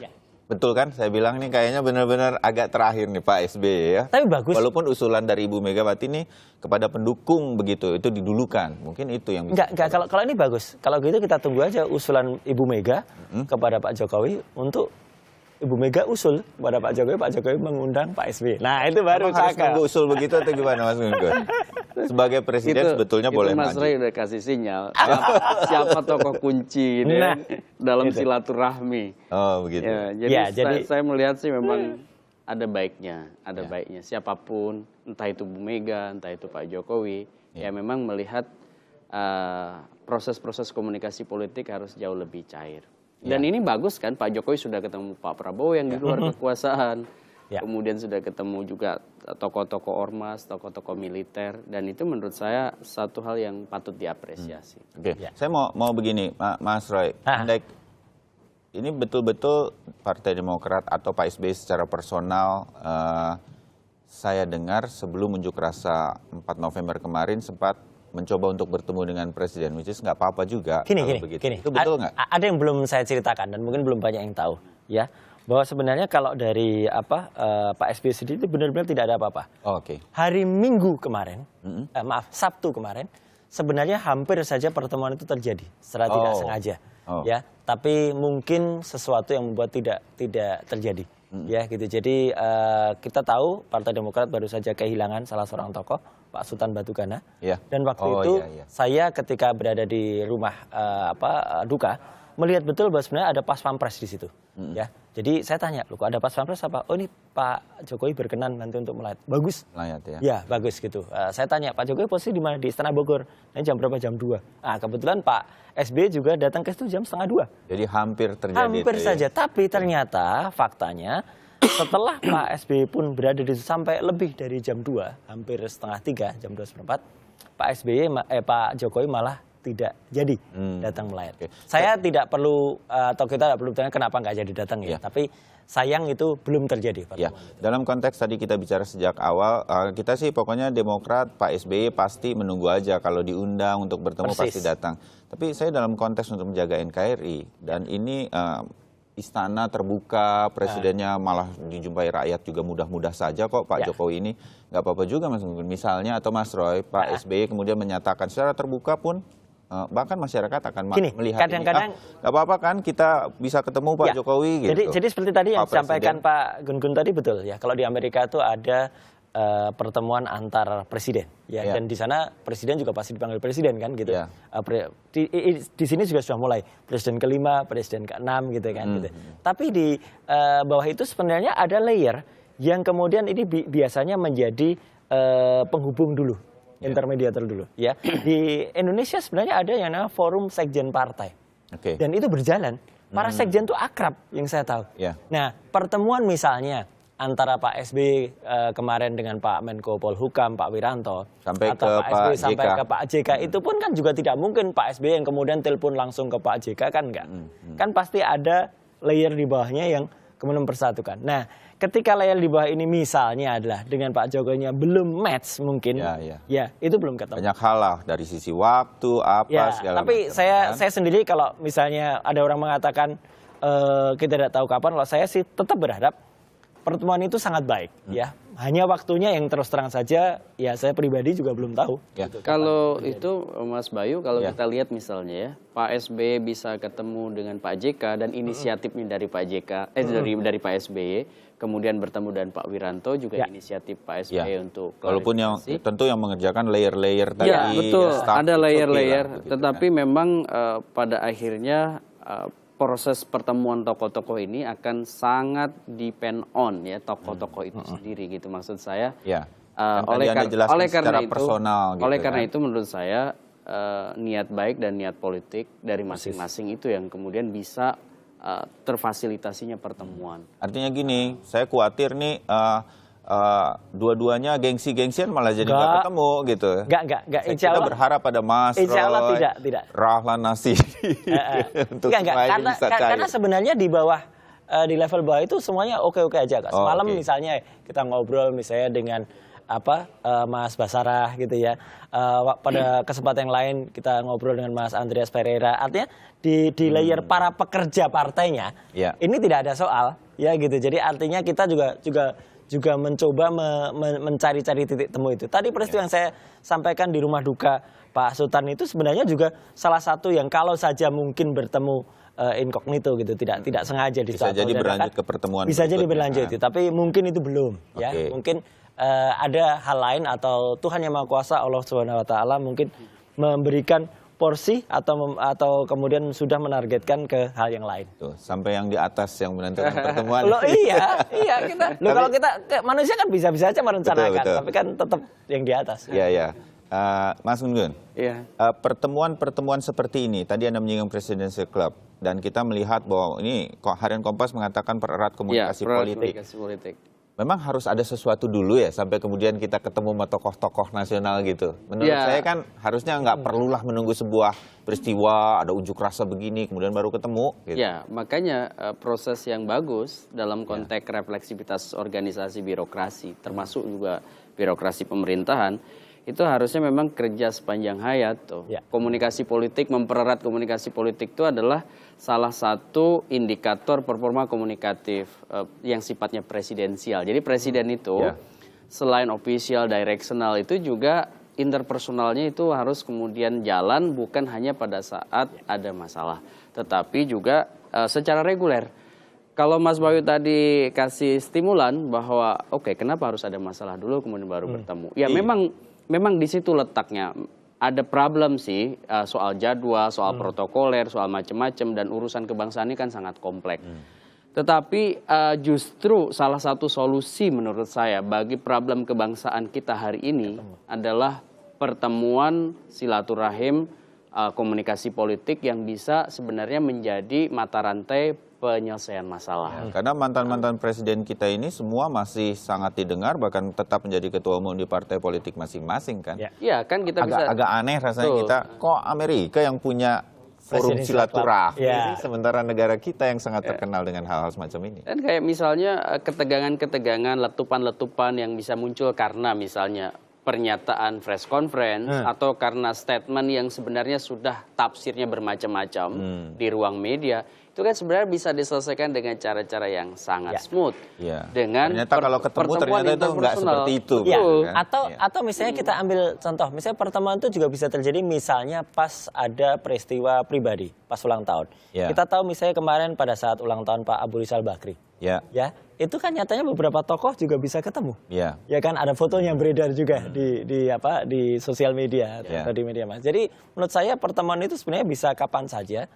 Ya. Betul kan? Saya bilang ini kayaknya benar-benar agak terakhir nih Pak SBY ya. Tapi bagus. Walaupun usulan dari Ibu Megawati ini kepada pendukung begitu, itu didulukan. Mungkin itu yang bisa. Enggak, kalau ini bagus. Kalau gitu kita tunggu aja usulan Ibu Mega kepada Pak Jokowi untuk Ibu Mega usul kepada Pak Jokowi mengundang Pak SBY. Nah, itu baru harus cakep. nunggu usul begitu atau gimana Mas Gun? Sebagai presiden sebetulnya boleh Mas maju. Ray udah kasih sinyal siapa tokoh kunci ini dalam silaturahmi. Oh, begitu. Ya, jadi saya melihat sih memang ada baiknya, siapapun, entah itu Bu Mega, entah itu Pak Jokowi, ya memang melihat proses-proses komunikasi politik harus jauh lebih cair. Dan ini bagus kan, Pak Jokowi sudah ketemu Pak Prabowo yang di luar kekuasaan. Kemudian sudah ketemu juga tokoh-tokoh ormas, tokoh-tokoh militer. Dan itu menurut saya satu hal yang patut diapresiasi. Oke, saya mau begini, Mas Roy. Ini betul-betul Partai Demokrat atau Pak SBY secara personal, saya dengar sebelum unjuk rasa 4 November kemarin sempat mencoba untuk bertemu dengan Presiden, which is nggak apa-apa juga. Gini. Itu betul nggak? Ada yang belum saya ceritakan dan mungkin belum banyak yang tahu, ya. Bahwa sebenarnya kalau dari Pak SBY sendiri itu benar-benar tidak ada apa-apa. Oke. Hari Minggu kemarin, Sabtu kemarin, sebenarnya hampir saja pertemuan itu terjadi secara tidak sengaja, ya. Tapi mungkin sesuatu yang membuat tidak terjadi, ya gitu. Jadi kita tahu Partai Demokrat baru saja kehilangan salah seorang tokoh, Pak Sultan Batugana. Dan waktu itu saya ketika berada di rumah duka melihat betul bahwa sebenarnya ada pas pampres di situ, ya. Jadi saya tanya, loh kok ada pas pampres apa? Oh ini Pak Jokowi berkenan nanti untuk melayat. Bagus. Melayat ya. Ya bagus gitu. Saya tanya Pak Jokowi posisi di mana? Di Istana Bogor. Ini jam berapa? Jam 2. Nah kebetulan Pak SBY juga datang ke situ jam 1:30. Jadi hampir terjadi. Hampir saja. Ya. Tapi ternyata faktanya setelah Pak SBY pun berada di situ sampai lebih dari jam 2, hampir 2:30, jam 2:04, Pak Jokowi malah tidak jadi datang melayat. Saya tidak perlu atau kita tidak perlu bertanya kenapa nggak jadi datang ya. Tapi sayang itu belum terjadi. Ya. Dalam konteks tadi kita bicara sejak awal, kita sih pokoknya Demokrat, Pak SBY pasti menunggu aja kalau diundang untuk bertemu pasti datang. Tapi saya dalam konteks untuk menjaga NKRI dan ini istana terbuka, presidennya malah dijumpai rakyat juga mudah-mudah saja kok Pak Jokowi ini nggak apa-apa juga Mas. Misalnya atau Mas Roy, Pak SBY kemudian menyatakan secara terbuka pun bahkan masyarakat akan melihat kadang-kadang nggak apa-apa kan kita bisa ketemu Pak Jokowi gitu. Jadi seperti tadi yang disampaikan Pak Gun-Gun tadi betul ya. Kalau di Amerika itu ada pertemuan antar presiden ya, dan di sana presiden juga pasti dipanggil presiden kan gitu. Di sini juga sudah mulai presiden ke-5, presiden ke-6 gitu kan gitu. Tapi di bawah itu sebenarnya ada layer yang kemudian ini biasanya menjadi penghubung dulu. Intermediator dulu ya. Di Indonesia sebenarnya ada yang namanya forum sekjen partai. Dan itu berjalan. Para sekjen itu akrab yang saya tahu. Nah, pertemuan misalnya antara Pak SBY kemarin dengan Pak Menko Polhukam, Pak Wiranto, sampai atau ke Pak SBY sampai ke Pak JK, itu pun kan juga tidak mungkin Pak SBY yang kemudian telepon langsung ke Pak JK kan enggak. Kan pasti ada layer di bawahnya yang kemudian mempersatukan. Nah, ketika layer di bawah ini misalnya adalah dengan Pak Jokowinya belum match mungkin, ya itu belum ketemu. Banyak hal lah dari sisi waktu segala tapi macam. Saya sendiri kalau misalnya ada orang mengatakan kita tidak tahu kapan, kalau saya sih tetap berharap pertemuan itu sangat baik, ya. Hanya waktunya yang terus terang saja, ya saya pribadi juga belum tahu. Gitu. Kalau itu Mas Bayu, kalau kita lihat misalnya ya, Pak SBY bisa ketemu dengan Pak JK dan inisiatifnya dari Pak JK, dari Pak SBY, kemudian bertemu dengan Pak Wiranto juga inisiatif Pak SBY untuk klarifikasi. Walaupun yang tentu yang mengerjakan layer-layer tadi. Ya betul, ada layer-layer, tetapi memang pada akhirnya proses pertemuan tokoh-tokoh ini akan sangat depend on ya tokoh-tokoh itu sendiri gitu maksud saya. Oleh karena itu menurut saya niat baik dan niat politik dari masing-masing itu yang kemudian bisa terfasilitasinya pertemuan. Artinya gini, saya khawatir nih dua-duanya gengsi-gengsian malah jadi nggak ketemu gitu. Enggak. Kita berharap pada Mas Roy, tidak. Rahlan Nasi untuk karena sebenarnya di bawah di level bawah itu semuanya oke-oke aja. Semalam misalnya kita ngobrol misalnya dengan Mas Basarah gitu ya. Pada kesempatan yang lain kita ngobrol dengan Mas Andreas Pereira. Artinya di layer para pekerja partainya ini tidak ada soal ya gitu. Jadi artinya kita juga mencoba mencari-cari titik temu itu. Tadi peristiwa yang saya sampaikan di rumah duka Pak Sultan itu sebenarnya juga salah satu yang kalau saja mungkin bertemu inkognito gitu, tidak sengaja di bisa jadi berlanjut ke pertemuan bisa jadi berikutnya. berlanjut itu, tapi mungkin itu belum ya. Mungkin ada hal lain atau Tuhan Yang Maha Kuasa Allah Subhanahu wa taala mungkin memberikan porsi atau kemudian sudah menargetkan ke hal yang lain. Tuh, sampai yang di atas yang menentukan pertemuan. Loh iya kita. Loh, kalau kita manusia kan bisa-bisa aja merencanakan, betul. tapi kan tetap yang di atas. Iya. Mas Gun-Gun, pertemuan seperti ini, tadi Anda menyinggung Presidensial Club, dan kita melihat bahwa ini Harian Kompas mengatakan pererat komunikasi politik. Memang harus ada sesuatu dulu ya, sampai kemudian kita ketemu sama tokoh-tokoh nasional gitu. Menurut saya kan harusnya nggak perlulah menunggu sebuah peristiwa, ada unjuk rasa begini, kemudian baru ketemu. Gitu. Ya, makanya proses yang bagus dalam konteks refleksivitas organisasi birokrasi, termasuk juga birokrasi pemerintahan, itu harusnya memang kerja sepanjang hayat tuh. Komunikasi politik, mempererat komunikasi politik itu adalah salah satu indikator performa komunikatif yang sifatnya presidensial. Jadi presiden itu selain official, directional itu juga interpersonalnya itu harus kemudian jalan bukan hanya pada saat ada masalah, tetapi juga secara reguler. Kalau Mas Bayu tadi kasih stimulan bahwa kenapa harus ada masalah dulu kemudian baru bertemu. Ya memang di situ letaknya. Ada problem sih soal jadwal, soal protokoler, soal macam-macam, dan urusan kebangsaan ini kan sangat kompleks. Tetapi justru salah satu solusi menurut saya bagi problem kebangsaan kita hari ini adalah pertemuan silaturahim komunikasi politik yang bisa sebenarnya menjadi mata rantai penyelesaian masalah. Karena mantan-mantan presiden kita ini semua masih sangat didengar, bahkan tetap menjadi ketua umum di partai politik masing-masing kan. Iya kan kita agak aneh rasanya kita, kok Amerika yang punya forum silaturahmi, sementara negara kita yang sangat terkenal dengan hal-hal semacam ini. Dan kayak misalnya ketegangan-ketegangan, letupan-letupan yang bisa muncul karena misalnya pernyataan press conference atau karena statement yang sebenarnya sudah tafsirnya bermacam-macam di ruang media, itu kan sebenarnya bisa diselesaikan dengan cara-cara yang sangat smooth. Dengan ternyata kalau ketemu ternyata itu nggak seperti itu. Atau misalnya kita ambil contoh, misalnya pertemuan itu juga bisa terjadi misalnya pas ada peristiwa pribadi, pas ulang tahun. Kita tahu misalnya kemarin pada saat ulang tahun Pak Abu Rizal Bakri. Itu kan nyatanya beberapa tokoh juga bisa ketemu. Ya kan ada fotonya beredar juga di sosial media atau di media mas. Jadi menurut saya pertemuan itu sebenarnya bisa kapan saja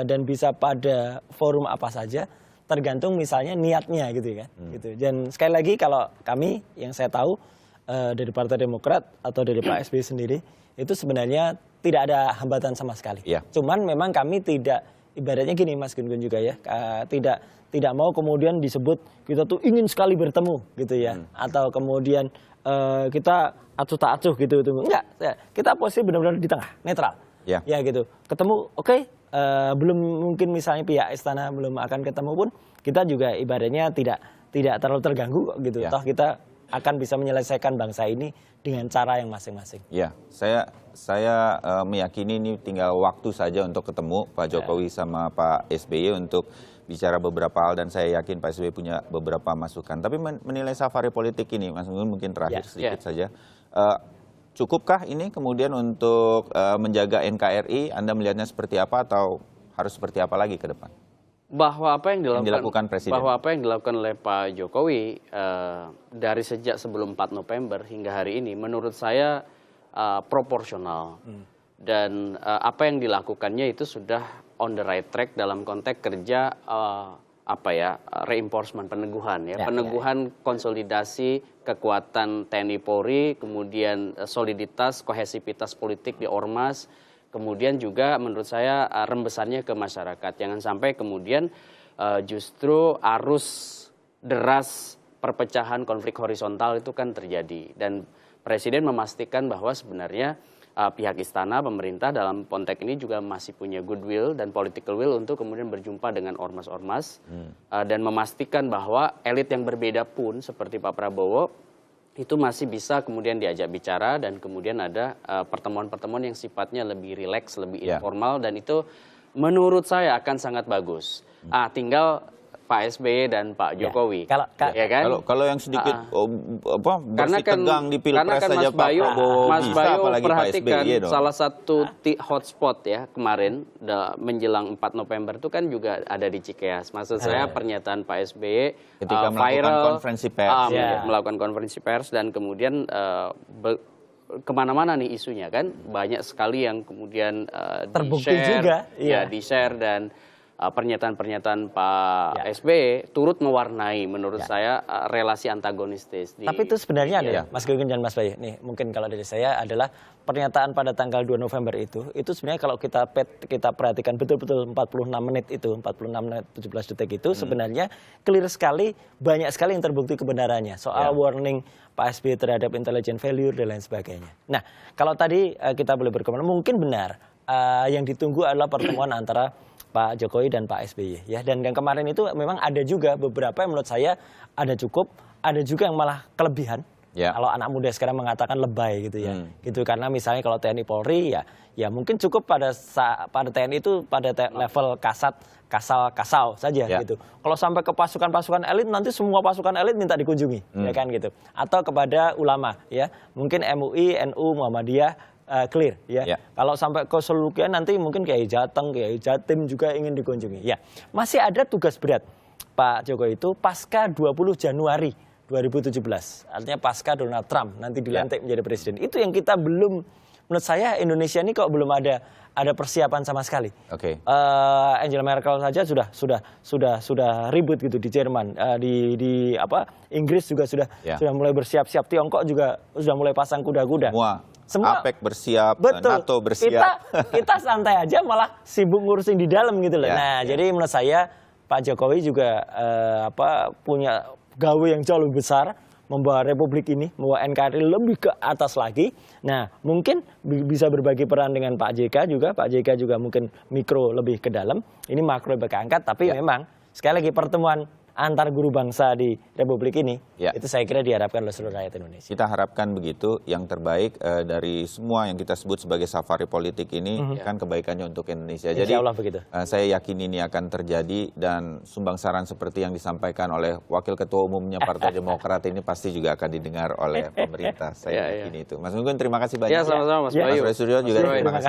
dan bisa pada forum apa saja, tergantung misalnya niatnya gitu kan. Gitu. Dan sekali lagi kalau kami yang saya tahu dari Partai Demokrat atau dari Pak SBY sendiri itu sebenarnya tidak ada hambatan sama sekali. Cuman memang kami tidak, ibaratnya gini Mas Gun-Gun juga ya, tidak mau kemudian disebut kita tuh ingin sekali bertemu gitu ya, atau kemudian kita acuh tak acuh gitu. Enggak, kita posisi benar-benar di tengah, netral. Ya gitu. Ketemu belum mungkin misalnya pihak istana belum akan ketemu pun kita juga ibaratnya tidak terlalu terganggu gitu. Toh kita akan bisa menyelesaikan bangsa ini dengan cara yang masing-masing. Saya meyakini ini tinggal waktu saja untuk ketemu Pak Jokowi sama Pak SBY untuk bicara beberapa hal, dan saya yakin Pak SBY punya beberapa masukan. Tapi menilai safari politik ini, Mas Gun, mungkin terakhir sedikit saja. Cukupkah ini kemudian untuk menjaga NKRI? Anda melihatnya seperti apa atau harus seperti apa lagi ke depan? Bahwa apa yang dilakukan Presiden? Bahwa apa yang dilakukan oleh Pak Jokowi dari sejak sebelum 4 November hingga hari ini menurut saya proporsional. Dan apa yang dilakukannya itu sudah on the right track dalam konteks kerja reinforcement, peneguhan peneguhan konsolidasi kekuatan TNI Polri, kemudian soliditas, kohesivitas politik di Ormas, kemudian juga menurut saya rembesannya ke masyarakat. Jangan sampai kemudian justru arus deras perpecahan konflik horizontal itu kan terjadi. Dan Presiden memastikan bahwa sebenarnya pihak istana, pemerintah dalam konteks ini juga masih punya goodwill dan political will untuk kemudian berjumpa dengan ormas-ormas dan memastikan bahwa elit yang berbeda pun seperti Pak Prabowo itu masih bisa kemudian diajak bicara dan kemudian ada pertemuan-pertemuan yang sifatnya lebih rileks, lebih informal dan itu menurut saya akan sangat bagus. Tinggal Pak SBY dan Pak Jokowi. Ya kan? Kalau yang sedikit bersih tegang di Pilpres saja Pak Prabowo Mas bisa, Bayu apalagi Pak perhatikan SBY dong. salah satu hotspot ya kemarin menjelang 4 November itu kan juga ada di Cikeas. Maksud saya pernyataan Pak SBY ketika melakukan konferensi pers. Melakukan konferensi pers dan kemudian kemana-mana nih isunya kan. Banyak sekali yang kemudian terbukti juga. Di-share dan pernyataan-pernyataan Pak SBY turut mewarnai menurut saya relasi antagonistis. Tapi itu sebenarnya Mas Gunggun dan Mas Bayu, nih mungkin kalau dari saya adalah pernyataan pada tanggal 2 November itu sebenarnya kalau kita perhatikan betul-betul 46 menit itu, 46 menit 17 detik itu sebenarnya clear sekali, banyak sekali yang terbukti kebenarannya soal warning Pak SBY terhadap intelligent failure dan lain sebagainya. Nah, kalau tadi kita boleh berkomentar, mungkin benar yang ditunggu adalah pertemuan antara Pak Jokowi dan Pak SBY ya, dan yang kemarin itu memang ada juga beberapa yang menurut saya ada cukup, ada juga yang malah kelebihan. Kalau anak muda sekarang mengatakan lebay gitu ya, gitu karena misalnya kalau TNI Polri ya mungkin cukup pada TNI itu pada level kasau saja gitu. Kalau sampai ke pasukan-pasukan elit nanti semua pasukan elit minta dikunjungi ya kan gitu. Atau kepada ulama ya, mungkin MUI, NU, Muhammadiyah clear ya. Kalau sampai ke Sulukian nanti mungkin Kiai Jateng, Kiai Jatim juga ingin dikunjungi. Ya, masih ada tugas berat Pak Jokowi itu pasca 20 Januari 2017. Artinya pasca Donald Trump nanti dilantik menjadi presiden. Itu yang kita belum, menurut saya Indonesia ini kok belum ada persiapan sama sekali. Angela Merkel saja sudah ribut gitu di Jerman, di Inggris juga sudah mulai bersiap-siap, Tiongkok juga sudah mulai pasang kuda-kuda. Semua APEC bersiap, betul. NATO bersiap. Kita santai aja malah sibuk ngurusin di dalam gitu loh. Jadi menurut saya Pak Jokowi juga punya gawe yang jauh lebih besar, membawa Republik ini, membawa NKRI lebih ke atas lagi. Nah, mungkin bisa berbagi peran dengan Pak JK juga. Pak JK juga mungkin mikro lebih ke dalam. Ini makro lebih ke angkat, tapi memang sekali lagi pertemuan antar guru bangsa di Republik ini, itu saya kira diharapkan oleh seluruh rakyat Indonesia. Kita harapkan begitu, yang terbaik dari semua yang kita sebut sebagai safari politik ini, kan kebaikannya untuk Indonesia. Jadi Insya Allah begitu. Saya yakin ini akan terjadi dan sumbang saran seperti yang disampaikan oleh Wakil Ketua Umumnya Partai Demokrat ini pasti juga akan didengar oleh pemerintah. Saya yakin itu. Mas Gunggun, terima kasih banyak. Sama-sama Mas Bayu. Mas Roy Suryo juga terima kasih.